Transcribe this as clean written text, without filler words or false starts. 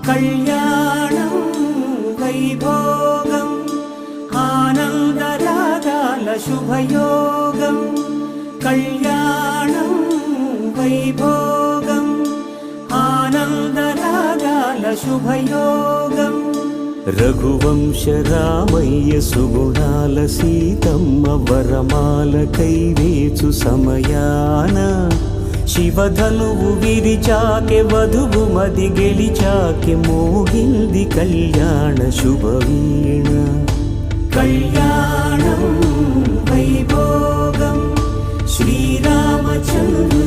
కళ్యాణం వైభోగం ఆనందరాగాల శుభయోగం కళ్యాణం వైభోగం ఆనందరాగాల శుభయోగం రఘువంశ రామయ్య సుగుణాల సీతమ్మ వరమాల కైవేచు సమయాన శివధనువు విరిచాకె వధువు మది గెలిచాకె మోగింది కళ్యాణ శుభవీణ కళ్యాణం వైభోగం శ్రీరామచంద్ర